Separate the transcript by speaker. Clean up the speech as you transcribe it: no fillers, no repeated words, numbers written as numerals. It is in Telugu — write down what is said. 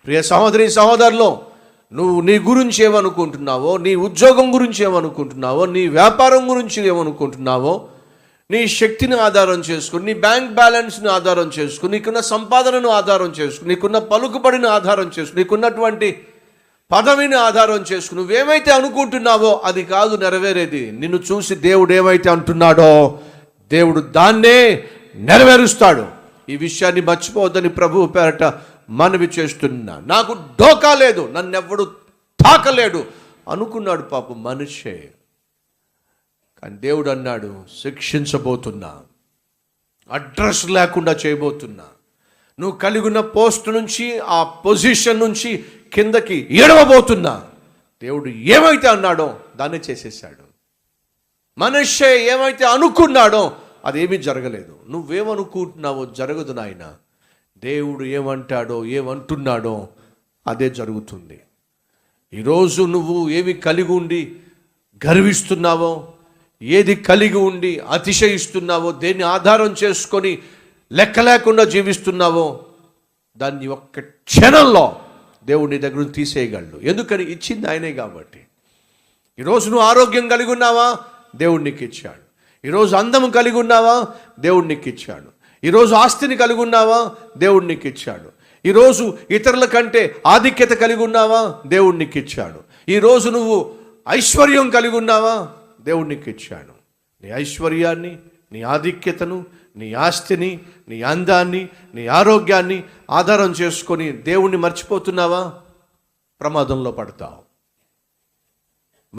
Speaker 1: ప్రియ సహోదరి సహోదరులు, నువ్వు నీ గురించి ఏమనుకుంటున్నావో, నీ ఉద్యోగం గురించి ఏమనుకుంటున్నావో, నీ వ్యాపారం గురించి ఏమనుకుంటున్నావో, నీ శక్తిని ఆధారం చేసుకుని, నీ బ్యాంక్ బ్యాలెన్స్ని ఆధారం చేసుకుని, నీకున్న సంపాదనను ఆధారం చేసుకుని, నీకున్న పలుకుబడిని ఆధారం చేసుకుని, నీకున్నటువంటి పదవిని ఆధారం చేసుకుని నువ్వేమైతే అనుకుంటున్నావో అది కాదు నెరవేరేది. నిన్ను చూసి దేవుడు ఏమైతే అంటున్నాడో దేవుడు దాన్నే నెరవేరుస్తాడు. ఈ విషయాన్ని మర్చిపోవద్దని ప్రభువు పేరట మనవి చేస్తున్నా. నాకు డోకా లేదు, నన్నెవ్వడు తాకలేడు అనుకున్నాడు పాపం మనిషే. కానీ దేవుడు అన్నాడు, శిక్షించబోతున్నా, అడ్రస్ లేకుండా చేయబోతున్నా, నువ్వు కలిగి ఉన్న పోస్ట్ నుంచి, ఆ పొజిషన్ నుంచి కిందకి ఏడవబోతున్నా. దేవుడు ఏమైతే అన్నాడో దాన్ని చేసేసాడు. మనిషే ఏమైతే అనుకున్నాడో అదేమీ జరగలేదు. నువ్వేమనుకుంటున్నావో జరగదు నాయన. దేవుడు ఏమంటాడో ఏమంటున్నాడో అదే జరుగుతుంది. ఈరోజు నువ్వు ఏమి కలిగి ఉండి గర్విస్తున్నావో, ఏది కలిగి ఉండి అతిశయిస్తున్నావో, దేన్ని ఆధారం చేసుకొని లెక్క లేకుండా జీవిస్తున్నావో దాన్ని ఒక్క క్షణంలో దేవుడు నీ దగ్గర నుంచి తీసేయగలడు. ఎందుకని? ఇచ్చింది ఆయనే కాబట్టి. ఈరోజు నువ్వు ఆరోగ్యం కలిగి ఉన్నావా? దేవుడు నీకు ఇచ్చాడు. ఈరోజు అందము కలిగి ఉన్నావా? దేవుడు నీకు ఇచ్చాడు. ఈరోజు ఆస్తిని కలిగి ఉన్నావా? దేవుడు నీకు ఇచ్చాడు. ఈరోజు ఇతరుల కంటే ఆధిక్యత కలిగి ఉన్నావా? దేవుడు నీకు ఇచ్చాడు. ఈరోజు నువ్వు ఐశ్వర్యం కలిగి ఉన్నావా? దేవుడు నీకు ఇచ్చాడు. నీ ఐశ్వర్యాన్ని, నీ ఆధిక్యతను, నీ ఆస్తిని, నీ అందాన్ని, నీ ఆరోగ్యాన్ని ఆధారం చేసుకొని దేవుణ్ణి మర్చిపోతున్నావా? ప్రమాదంలో పడతావు.